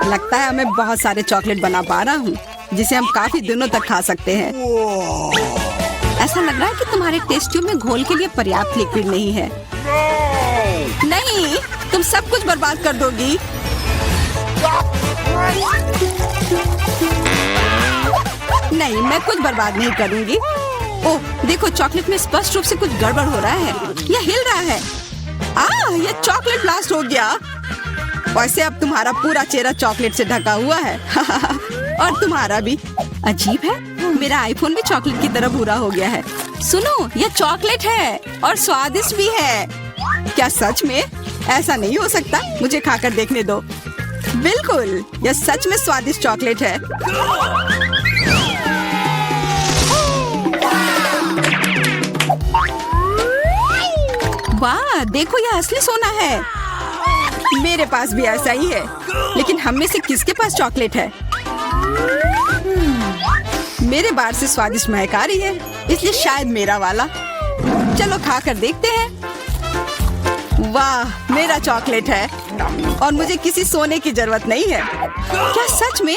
लगता है मैं बहुत सारे चॉकलेट बना पा रहा हूँ जिसे हम काफी दिनों तक खा सकते हैं। ऐसा लग रहा है कि तुम्हारे टेस्ट ट्यूब में घोल के लिए पर्याप्त लिक्विड नहीं है। नहीं, तुम सब कुछ बर्बाद कर दोगी। नहीं, मैं कुछ बर्बाद नहीं करूंगी। ओह, देखो चॉकलेट में स्पष्ट रूप से कुछ गड़बड़ हो रहा है। यह हिल रहा है। यह चॉकलेट ब्लास्ट हो गया। वैसे अब तुम्हारा पूरा चेहरा चॉकलेट से ढका हुआ है। और तुम्हारा भी। अजीब है, मेरा आईफोन भी चॉकलेट की तरह भूरा हो गया है। सुनो, यह चॉकलेट है और स्वादिष्ट भी है। क्या सच में? ऐसा नहीं हो सकता, मुझे खाकर देखने दो। बिल्कुल, यह सच में स्वादिष्ट चॉकलेट है। वाह, देखो यह असली सोना है। मेरे पास भी ऐसा ही है, लेकिन हम में से किसके पास चॉकलेट है? मेरे बार से स्वादिष्ट महक आ रही है, इसलिए शायद मेरा वाला। चलो खाकर देखते हैं। वाह, मेरा चॉकलेट है और मुझे किसी सोने की जरूरत नहीं है। क्या सच में?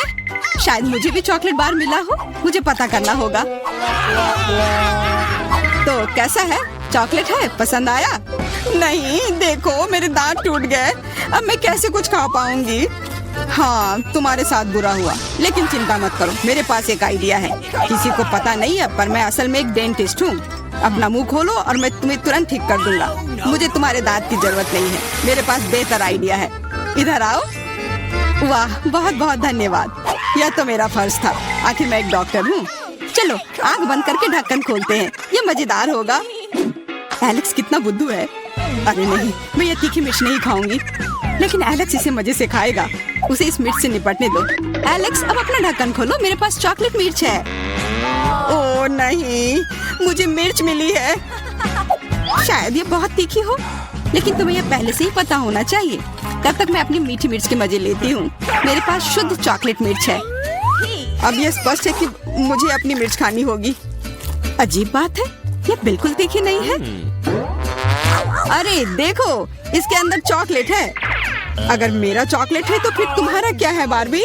शायद मुझे भी चॉकलेट बार मिला हो। मुझे पता करना होगा। तो कैसा है? चॉकलेट है? पसंद आया? नहीं, देखो मेरे दांत टूट गए। अब मैं कैसे कुछ खा पाऊंगी? हाँ, तुम्हारे साथ बुरा हुआ, लेकिन चिंता मत करो, मेरे पास एक आइडिया है। किसी को पता नहीं है, पर मैं असल में एक डेंटिस्ट हूँ। अपना मुंह खोलो और मैं तुम्हें तुरंत ठीक कर दूंगा। मुझे तुम्हारे दांत की जरूरत नहीं है। मेरे पास बेहतर आइडिया है। इधर आओ। वाह, बहुत बहुत धन्यवाद। यह तो मेरा फर्ज था। आखिर मैं एक डॉक्टर हूँ। चलो आँख बंद करके ढक्कन खोलते हैं। ये मजेदार होगा। एलेक्स कितना बुद्धू है। अरे नहीं, मैं ये तीखी मिर्च नहीं खाऊंगी। लेकिन एलेक्स इसे मजे से खाएगा। उसे इस मिर्च से निपटने दो। एलेक्स, अब अपना ढक्कन खोलो, मेरे पास चॉकलेट मिर्च है। ओह नहीं, मुझे मिर्च मिली है। शायद ये बहुत तीखी हो, लेकिन तुम्हें यह पहले से ही पता होना चाहिए। तब तक मैं अपनी मीठी मिर्च के मजे लेती हूँ। मेरे पास शुद्ध चॉकलेट मिर्च है। अब यह स्पष्ट है कि मुझे अपनी मिर्च खानी होगी। अजीब बात है, यह बिल्कुल तीखी नहीं है। अरे देखो, इसके अंदर चॉकलेट है। अगर मेरा चॉकलेट है तो फिर तुम्हारा क्या है बार्बी?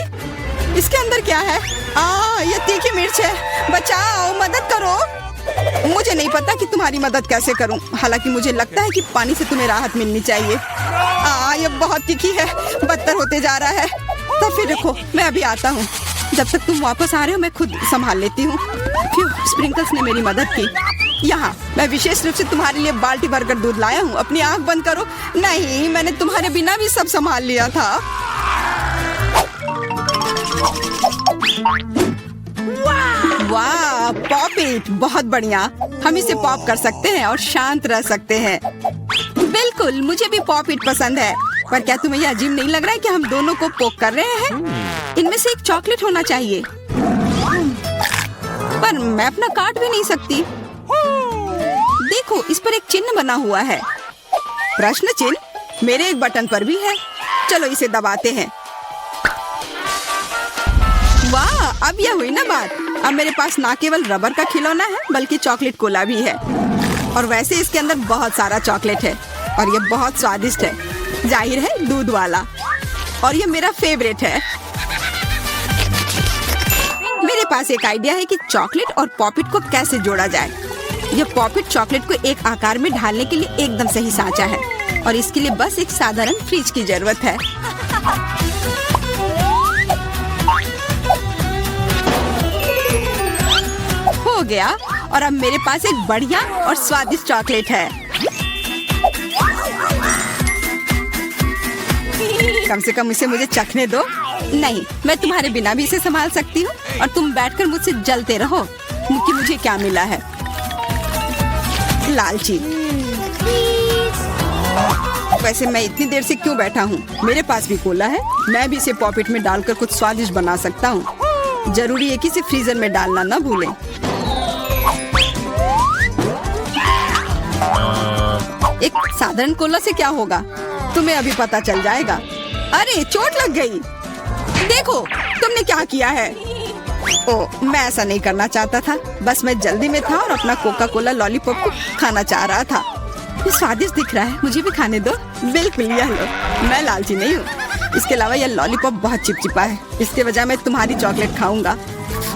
इसके अंदर क्या है? ये तीखी मिर्च है। बचाओ, मदद करो। मुझे नहीं पता कि तुम्हारी मदद कैसे करूं। हालांकि मुझे लगता है कि पानी से तुम्हें राहत मिलनी चाहिए। ये बहुत तीखी है, बदतर होते जा रहा है। तो फिर देखो, मैं अभी आता हूँ। जब तक तुम वापस आ रहे हो मैं खुद संभाल लेती हूँ। स्प्रिंकल्स ने मेरी मदद की। यहाँ मैं विशेष रूप से तुम्हारे लिए बाल्टी भरकर दूध लाया हूँ। अपनी आँख बंद करो। नहीं, मैंने तुम्हारे बिना भी सब संभाल लिया था। वाह, पॉप इट, बहुत बढ़िया। हम इसे पॉप कर सकते हैं और शांत रह सकते हैं। बिल्कुल, मुझे भी पॉप इट पसंद है। पर क्या तुम्हें यह अजीब नहीं लग रहा है कि हम दोनों को पोक कर रहे हैं? इनमें से एक चॉकलेट होना चाहिए। पर मैं अपना काट भी नहीं सकती। देखो, इस पर एक चिन्ह बना हुआ है। प्रश्न चिन्ह मेरे एक बटन पर भी है। चलो इसे दबाते हैं। वाह, अब यह हुई ना बात। अब मेरे पास ना केवल रबर का खिलौना है, बल्कि चॉकलेट कोला भी है। और वैसे इसके अंदर बहुत सारा चॉकलेट है और यह बहुत स्वादिष्ट है। जाहिर है, दूध वाला। और यह मेरा फेवरेट है। मेरे पास एक आइडिया है कि चॉकलेट और पॉपिट को कैसे जोड़ा जाए। यह पॉपिट चॉकलेट को एक आकार में ढालने के लिए एकदम सही सांचा है और इसके लिए बस एक साधारण फ्रिज की जरूरत है। हो गया, और अब मेरे पास एक बढ़िया और स्वादिष्ट चॉकलेट है। कम से कम इसे मुझे चखने दो। नहीं, मैं तुम्हारे बिना भी इसे संभाल सकती हूँ और तुम बैठकर मुझसे जलते रहो कि मुझे क्या मिला है। लालची। वैसे मैं इतनी देर से क्यों बैठा हूँ? मेरे पास भी कोला है। मैं भी इसे पॉकेट में डालकर कुछ स्वादिष्ट बना सकता हूँ। जरूरी है कि इसे फ्रीजर में डालना ना भूलें। एक साधारण कोला से क्या होगा, तुम्हें अभी पता चल जाएगा। अरे चोट लग गई। देखो तुमने क्या किया है। ओह, मैं ऐसा नहीं करना चाहता था। बस मैं जल्दी में था और अपना कोका कोला लॉलीपॉप को खाना चाह रहा था। ये स्वादिष्ट दिख रहा है, मुझे भी खाने दो। बिल्कुल, यह लो। मैं लालची नहीं हूँ। इसके अलावा यह लॉलीपॉप बहुत चिपचिपा है। इसके बजाय मैं तुम्हारी चॉकलेट खाऊंगा।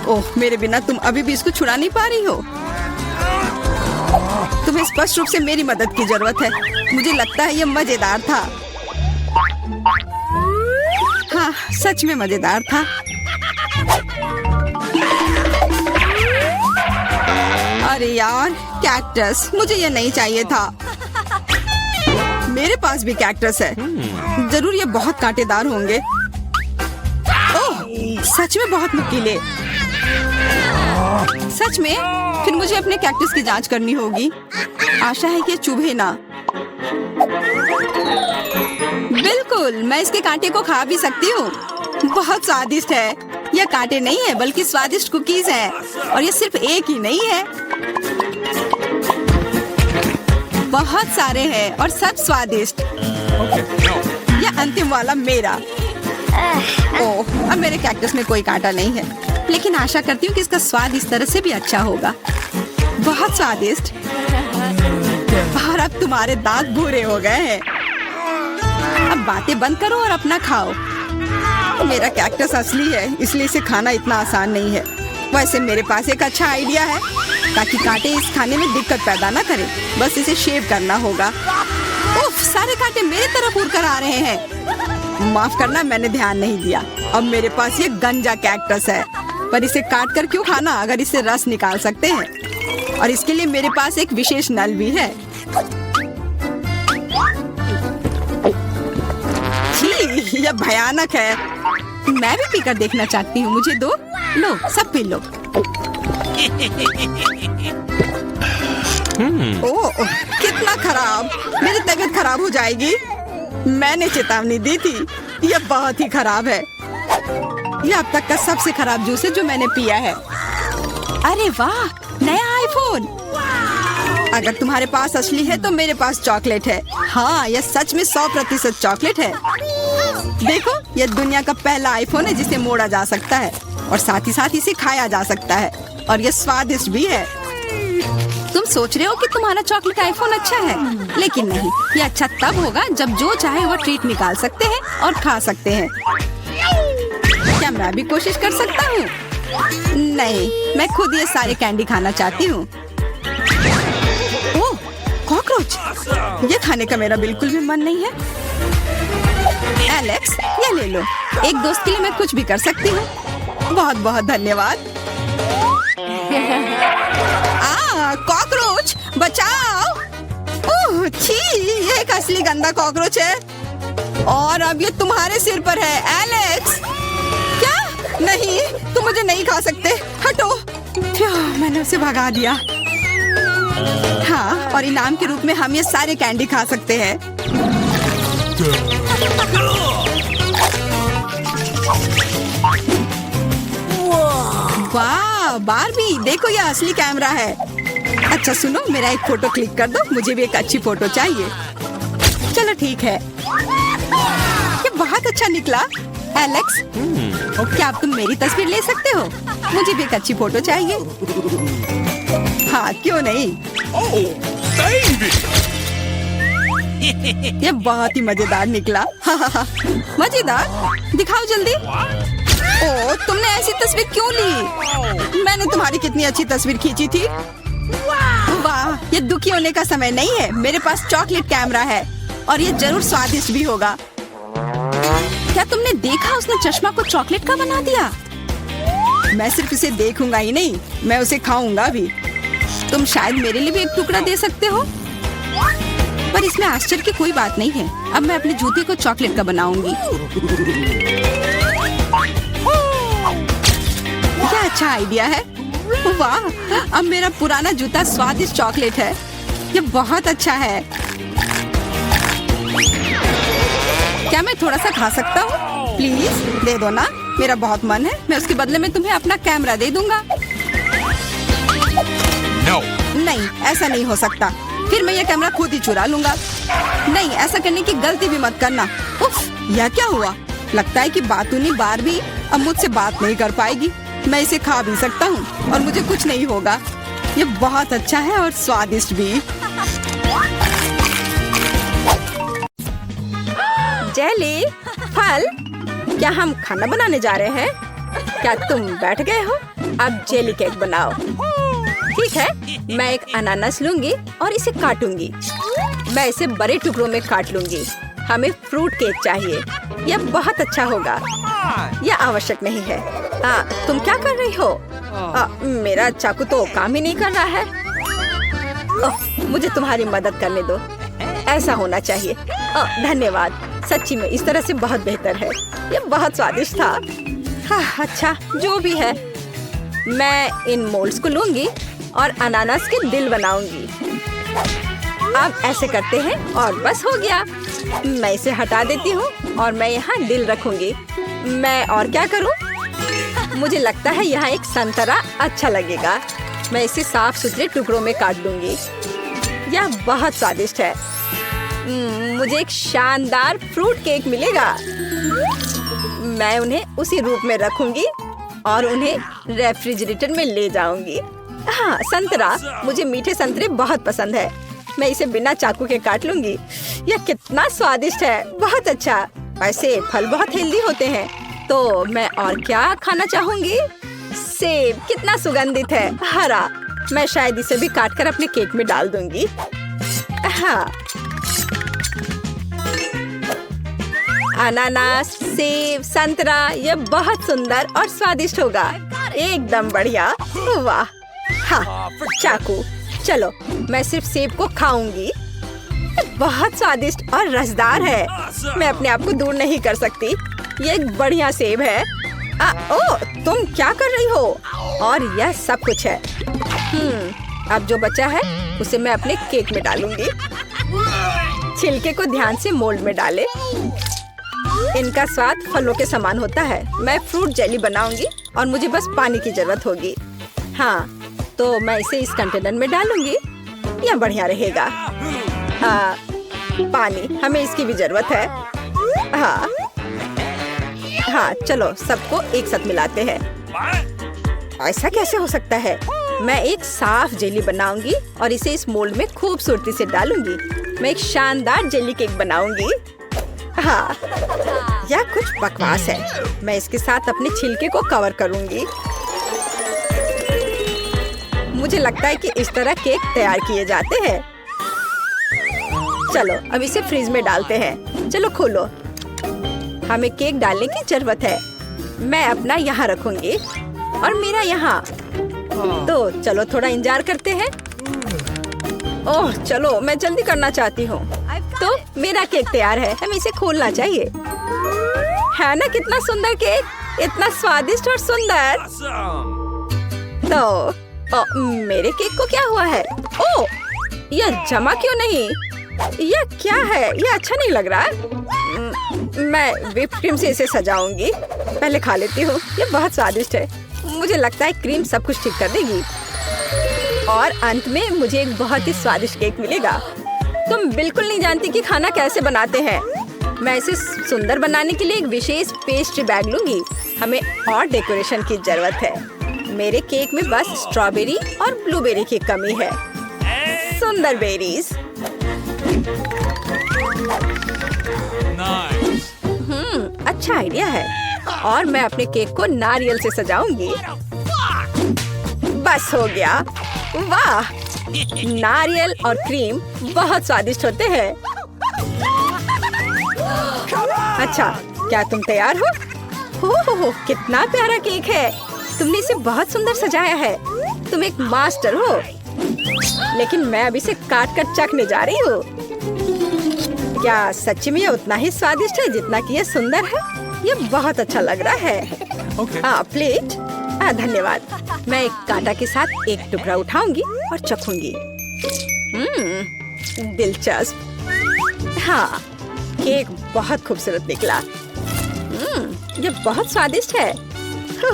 ओह, मेरे बिना तुम अभी भी इसको छुड़ा नहीं पा रही हो। तुम्हें स्पष्ट रूप से मेरी मदद की जरूरत है। मुझे लगता है यह मजेदार था। हाँ, सच में मजेदार था। अरे यार, कैक्टस, मुझे ये नहीं चाहिए था। मेरे पास भी कैक्टस है। जरूर ये बहुत कांटेदार होंगे। ओह, सच में बहुत नुकीले। सच में? फिर मुझे अपने कैक्टस की जांच करनी होगी। आशा है कि ये चुभे ना। बिल्कुल, मैं इसके कांटे को खा भी सकती हूँ। बहुत स्वादिष्ट है। यह कांटे नहीं है बल्कि स्वादिष्ट कुकीज है। और ये सिर्फ एक ही नहीं है, बहुत सारे हैं और सब स्वादिष्ट। यह अंतिम वाला मेरा। ओह, अब मेरे कैक्टस में कोई कांटा नहीं है, लेकिन आशा करती हूँ कि इसका स्वाद इस तरह से भी अच्छा होगा। बहुत स्वादिष्ट। और अब तुम्हारे दांत भूरे हो गए हैं। अब बातें बंद करो और अपना खाओ। मेरा कैक्टस असली है, इसलिए इसे खाना इतना आसान नहीं है। वैसे मेरे पास एक अच्छा आइडिया है, ताकि कांटे इस खाने में दिक्कत पैदा ना करें। बस इसे शेव करना होगा। उफ, सारे कांटे मेरी तरफ उड़ कर आ रहे हैं। माफ करना, मैंने ध्यान नहीं दिया। अब मेरे पास ये गंजा कैक्टस है, पर इसे काट कर क्यों खाना अगर इससे रस निकाल सकते हैं। और इसके लिए मेरे पास एक विशेष नल भी है। छी, यह भयानक है। मैं भी पीकर देखना चाहती हूँ। मुझे दो। लो, सब पी लो। ओह, कितना खराब। मेरी तबीयत खराब हो जाएगी। मैंने चेतावनी दी थी। यह बहुत ही खराब है। यह अब तक का सबसे खराब जूस है जो मैंने पिया है। अरे वाह, नया आईफोन। अगर तुम्हारे पास असली है तो मेरे पास चॉकलेट है। हाँ, यह सच में 100% चॉकलेट है। देखो, यह दुनिया का पहला आईफोन है जिसे मोड़ा जा सकता है और साथ ही साथ इसे खाया जा सकता है। और यह स्वादिष्ट भी है। तुम सोच रहे हो कि तुम्हारा चॉकलेट आईफोन अच्छा है, लेकिन नहीं। यह अच्छा तब होगा जब जो चाहे वो ट्रीट निकाल सकते हैं और खा सकते हैं। क्या मैं भी कोशिश कर सकता हूँ? नहीं, मैं खुद ये सारे कैंडी खाना चाहती हूँ। ओह, कॉकरोच। ये खाने का मेरा बिल्कुल भी मन नहीं है। एलेक्स, ये ले लो। एक दोस्त के लिए मैं कुछ भी कर सकती हूँ। बहुत बहुत धन्यवाद। कॉकरोच, बचाओ। ओह, छी, ये एक असली गंदा कॉकरोच है। और अब ये तुम्हारे सिर पर है, एलेक्स। क्या? नहीं, तुम मुझे नहीं खा सकते। हटो। मैंने उसे भगा दिया। हाँ, और इनाम के रूप में हम ये सारे कैंडी खा सकते हैं। वाह, बारबी, देखो ये असली कैमरा है। अच्छा सुनो, मेरा एक फोटो क्लिक कर दो। मुझे भी एक अच्छी फोटो चाहिए। चलो ठीक है। ये बहुत अच्छा निकला। एलेक्स, क्या अब तुम मेरी तस्वीर ले सकते हो? मुझे भी एक अच्छी फोटो चाहिए। हाँ, क्यों नहीं। ये बहुत ही मजेदार निकला। मजेदार? दिखाओ जल्दी। ओह, तुमने ऐसी तस्वीर क्यों ली? मैंने तुम्हारी कितनी अच्छी तस्वीर खींची थी। वाह, ये दुखी होने का समय नहीं है। मेरे पास चॉकलेट कैमरा है और ये जरूर स्वादिष्ट भी होगा। क्या तुमने देखा, उसने चश्मा को चॉकलेट का बना दिया। मैं सिर्फ इसे देखूंगा ही नहीं, मैं उसे खाऊंगा भी। तुम शायद मेरे लिए भी एक टुकड़ा दे सकते हो। पर इसमें आश्चर्य की कोई बात नहीं है। अब मैं अपने जूते को चॉकलेट का बनाऊंगी। क्या अच्छा आइडिया है। वाह, अब मेरा पुराना जूता स्वादिष्ट चॉकलेट है। ये बहुत अच्छा है। क्या मैं थोड़ा सा खा सकता हूँ? प्लीज दे दो ना, मेरा बहुत मन है। मैं उसके बदले में तुम्हें अपना कैमरा दे दूंगा। No. नहीं, ऐसा नहीं हो सकता। फिर मैं ये कैमरा खुद ही चुरा लूंगा। नहीं, ऐसा करने की गलती भी मत करना। उफ, यह क्या हुआ? लगता है कि बातूनी बारबी अब मुझसे बात नहीं कर पाएगी। मैं इसे खा भी सकता हूँ और मुझे कुछ नहीं होगा। ये बहुत अच्छा है और स्वादिष्ट भी। जेली, फल? क्या हम खाना बनाने जा रहे हैं? क्या तुम बैठ गए हो? अब जेली केक बनाओ। ठीक है, मैं एक अनानास लूंगी और इसे काटूंगी। मैं इसे बड़े टुकड़ों में काट लूंगी। हमें फ्रूट केक चाहिए। यह बहुत अच्छा होगा। यह आवश्यक नहीं है। तुम क्या कर रही हो? मेरा चाकू तो काम ही नहीं कर रहा है। मुझे तुम्हारी मदद करने दो। ऐसा होना चाहिए। धन्यवाद। सच्ची में इस तरह से बहुत बेहतर है। यह बहुत स्वादिष्ट था। अच्छा, जो भी है, मैं इन मोल्ड्स को लूंगी और अनानास के दिल बनाऊंगी। अब ऐसे करते हैं और बस हो गया। मैं इसे हटा देती हूँ और मैं यहाँ दिल रखूंगी। मैं और क्या करूँ? मुझे लगता है यहाँ एक संतरा अच्छा लगेगा। मैं इसे साफ सुथरे टुकड़ों में काट दूंगी। यह बहुत स्वादिष्ट है। मुझे एक शानदार फ्रूट केक मिलेगा। मैं उन्हें उसी रूप में रखूंगी और उन्हें रेफ्रिजरेटर में ले जाऊंगी। हाँ, संतरा। मुझे मीठे संतरे बहुत पसंद है। मैं इसे बिना चाकू के काट लूंगी। यह कितना स्वादिष्ट है। बहुत अच्छा। वैसे फल बहुत हेल्दी होते हैं। तो मैं और क्या खाना चाहूंगी? सेब कितना सुगंधित है। हरा। मैं शायद इसे भी काटकर अपने केक में डाल दूंगी। हाँ, अनानास, सेब, संतरा, यह बहुत सुंदर और स्वादिष्ट होगा। एकदम बढ़िया। वाह। हाँ, चाकू। चलो, मैं सिर्फ सेब को खाऊंगी। बहुत स्वादिष्ट और रसदार है। मैं अपने आप को दूर नहीं कर सकती। ये एक बढ़िया सेब है। ओह, तुम क्या कर रही हो? और यह सब कुछ है। अब जो बचा है उसे मैं अपने केक में डालूंगी। छिलके को ध्यान से मोल्ड में डालें। इनका स्वाद फलों के समान होता है। मैं फ्रूट जेली बनाऊंगी और मुझे बस पानी की जरूरत होगी। हाँ, तो मैं इसे इस कंटेनर में डालूंगी। यह बढ़िया रहेगा। पानी, हमें इसकी भी जरूरत है। हाँ, चलो सबको एक साथ मिलाते हैं। ऐसा कैसे हो सकता है? मैं एक साफ जेली बनाऊंगी और इसे इस मोल्ड में खूबसूरती से डालूंगी। मैं एक शानदार जेली केक बनाऊंगी। हाँ, यह कुछ बकवास है। मैं इसके साथ अपने छिलके को कवर करूंगी। मुझे लगता है कि इस तरह केक तैयार किए जाते हैं। चलो, अब इसे फ्रीज में डालते हैं। चलो खोलो। हमें केक डालने की जरूरत है। मैं अपना यहाँ रखूंगी और मेरा यहाँ। तो चलो थोड़ा इंतजार करते हैं। ओह, चलो, मैं जल्दी करना चाहती हूँ। तो मेरा केक तैयार है। हमें इसे खोलना चाहिए। है ना कितना सुंदर केक? इतना स्वादिष्ट और सुंदर। तो मेरे केक को क्या हुआ है? ओह, यह जमा क्यों नहीं? यह क्या है? यह अच्छा नहीं लग रहा है। मैं व्हिप क्रीम से इसे सजाऊंगी। पहले खा लेती हूँ। यह बहुत स्वादिष्ट है। मुझे लगता है क्रीम सब कुछ ठीक कर देगी और अंत में मुझे एक बहुत ही स्वादिष्ट केक मिलेगा। तुम बिल्कुल नहीं जानती कि खाना कैसे बनाते हैं। मैं इसे सुंदर बनाने के लिए एक विशेष पेस्ट्री बैग लूंगी। हमें और डेकोरेशन की जरूरत है। मेरे केक में बस स्ट्रॉबेरी और ब्लूबेरी की कमी है। सुंदर बेरीज। अच्छा आइडिया है। और मैं अपने केक को नारियल से सजाऊंगी। बस हो गया। वाह, नारियल और क्रीम बहुत स्वादिष्ट होते हैं। अच्छा, क्या तुम तैयार हो? हो, कितना प्यारा केक है। तुमने इसे बहुत सुंदर सजाया है। तुम एक मास्टर हो। लेकिन मैं अब इसे काट कर चखने जा रही हूँ। क्या सच्ची में ये उतना ही स्वादिष्ट है जितना कि ये सुंदर है? ये बहुत अच्छा लग रहा है। प्लेट। धन्यवाद। मैं एक कांटा के साथ एक टुकड़ा उठाऊंगी और चखूंगी। दिलचस्प। हाँ, केक बहुत खूबसूरत निकला। ये बहुत स्वादिष्ट है।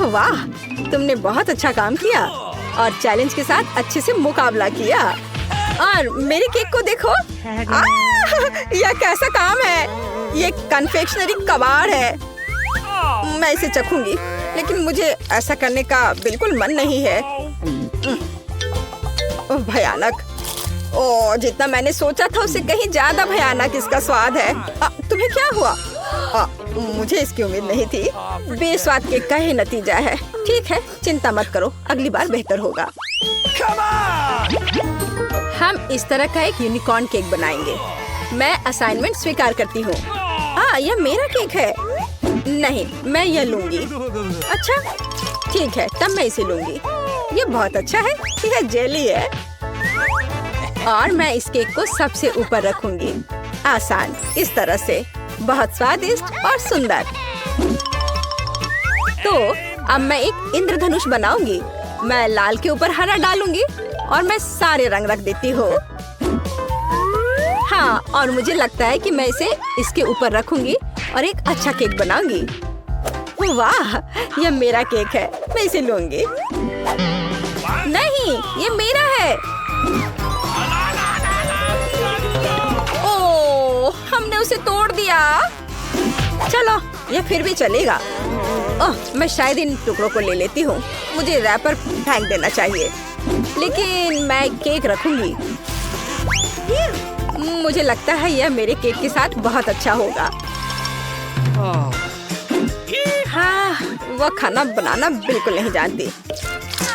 वाह, तुमने बहुत अच्छा काम किया और चैलेंज के साथ अच्छे से मुकाबला किया। और मेरे केक को देखो। यह कैसा काम है? ये कन्फेक्शनरी कबाड़ है। मैं इसे चखूंगी, लेकिन मुझे ऐसा करने का बिल्कुल मन नहीं है। भयानक। ओह, जितना मैंने सोचा था उससे कहीं ज्यादा भयानक इसका स्वाद है। तुम्हें क्या हुआ? मुझे इसकी उम्मीद नहीं थी। बेस्वाद केक का ही नतीजा है। ठीक है, चिंता मत करो, अगली बार बेहतर होगा। हम इस तरह का एक यूनिकॉर्न केक बनाएंगे। मैं असाइनमेंट स्वीकार करती हूँ। यह मेरा केक है। नहीं, मैं यह लूंगी। अच्छा, ठीक है, तब मैं इसे लूंगी। ये बहुत अच्छा है। यह जेली है और मैं इस केक को सबसे ऊपर रखूंगी। आसान, इस तरह से। बहुत स्वादिष्ट और सुंदर। तो अब मैं एक इंद्रधनुष बनाऊंगी। मैं लाल के ऊपर हरा डालूंगी और मैं सारे रंग रख देती हूँ। हाँ, और मुझे लगता है कि मैं इसे इसके ऊपर रखूंगी और एक अच्छा केक बनाऊंगी। वाह, यह मेरा केक है। मैं इसे लूंगी। नहीं, ये मेरा है। ओह, हमने उसे तोड़ दिया। चलो, यह फिर भी चलेगा। मैं शायद इन टुकड़ों को ले लेती हूँ। मुझे रैपर फेंक देना चाहिए, लेकिन मैं केक रखूंगी। मुझे लगता है यह मेरे केक के साथ बहुत अच्छा होगा। हाँ, वह खाना बनाना बिल्कुल नहीं जानती।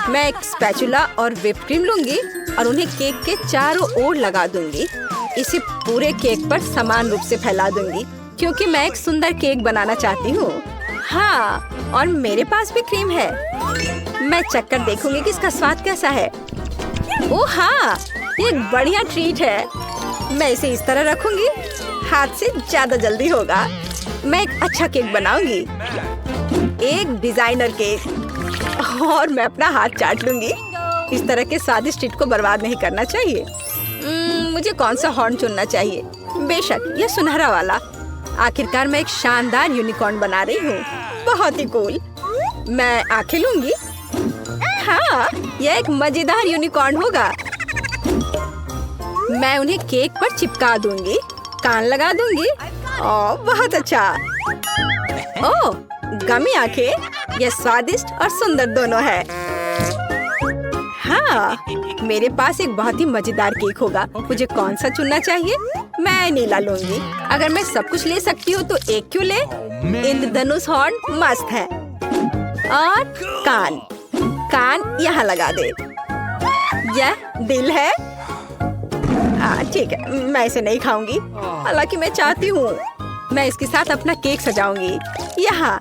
मैं एक स्पैचुला और व्हिप क्रीम लूंगी और उन्हें केक के चारों ओर लगा दूंगी। इसे पूरे केक पर समान रूप से फैला दूंगी, क्योंकि मैं एक सुंदर केक बनाना चाहती हूँ। हाँ, और मेरे पास भी क्रीम है। मैं चक्कर देखूंगी कि इसका स्वाद कैसा है। ओह हाँ, ये एक बढ़िया ट्रीट है। मैं इसे इस तरह रखूंगी। हाथ से ज्यादा जल्दी होगा। मैं एक अच्छा केक बनाऊंगी, एक डिजाइनर केक, और मैं अपना हाथ चाट लूंगी। इस तरह के स्वादिष्ट ट्रीट को बर्बाद नहीं करना चाहिए। मुझे कौन सा हॉर्न चुनना चाहिए? बेशक यह सुनहरा वाला। आखिरकार मैं एक शानदार यूनिकॉर्न बना रही हूँ। बहुत ही कूल। मैं आंखें लूंगी। हाँ, यह एक मजेदार यूनिकॉर्न होगा। मैं उन्हें केक पर चिपका दूंगी, कान लगा दूंगी। ओह, बहुत अच्छा। ओह, गमी आंखें। यह स्वादिष्ट और सुंदर दोनों है। हाँ, मेरे पास एक बहुत ही मजेदार केक होगा। मुझे कौन सा चुनना चाहिए? मैं नीला लूंगी। अगर मैं सब कुछ ले सकती हूँ तो एक क्यों ले? इंद्रधनुष हॉर्न मस्त है। और कान यहाँ लगा दे। यह दिल है। ठीक है, मैं इसे नहीं खाऊंगी, हालांकि मैं चाहती हूँ। मैं इसके साथ अपना केक सजाऊंगी। यहाँ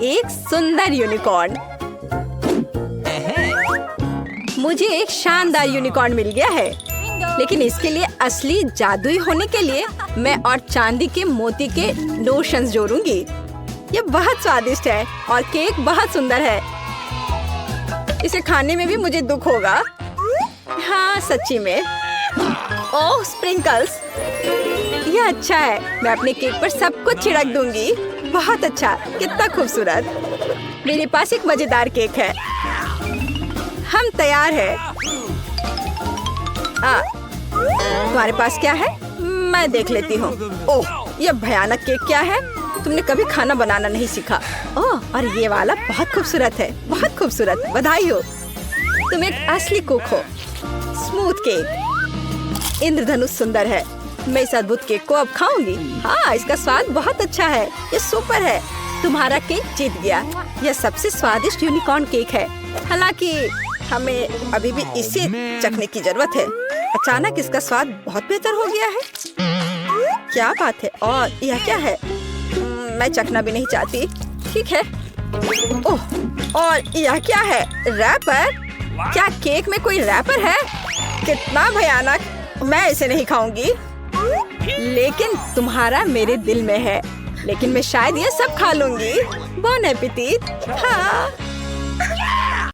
एक सुंदर यूनिकॉर्न। मुझे एक शानदार यूनिकॉर्न मिल गया है, लेकिन इसके लिए असली जादुई होने के लिए मैं और चांदी के मोती के लोशंस जोड़ूंगी। ये बहुत स्वादिष्ट है और केक बहुत सुंदर है। इसे खाने में भी मुझे दुख होगा। हाँ, सच्ची में। ओह, स्प्रिंकल्स। यह अच्छा है। मैं अपने केक पर सब कुछ छिड़क दूंगी। बहुत अच्छा, कितना खूबसूरत। मेरे पास एक मजेदार केक है। हम तैयार हैं। तुम्हारे पास क्या है? मैं देख लेती हूँ। ओह, यह भयानक केक क्या है? तुमने कभी खाना बनाना नहीं सीखा। ओह, और ये वाला बहुत खूबसूरत है। बहुत खूबसूरत, बधाई हो। तुम एक असली कुक हो। Smooth cake. इंद्रधनुष सुंदर है। मैं इस अद्भुत केक को अब खाऊंगी। हाँ, इसका स्वाद बहुत अच्छा है। ये सुपर है। तुम्हारा केक जीत गया। यह सबसे स्वादिष्ट यूनिकॉर्न केक है। हालांकि हमें अभी भी इसे चखने की जरूरत है। अचानक इसका स्वाद बहुत बेहतर हो गया है। क्या बात है? और यह क्या है? मैं चखना भी नहीं चाहती। ठीक है। ओह, और यह क्या है? रैपर? क्या केक में कोई रैपर है? कितना भयानक। मैं इसे नहीं खाऊंगी। लेकिन तुम्हारा मेरे दिल में है। लेकिन मैं शायद ये सब खा लूंगी। बॉन एपेटिट। हाँ।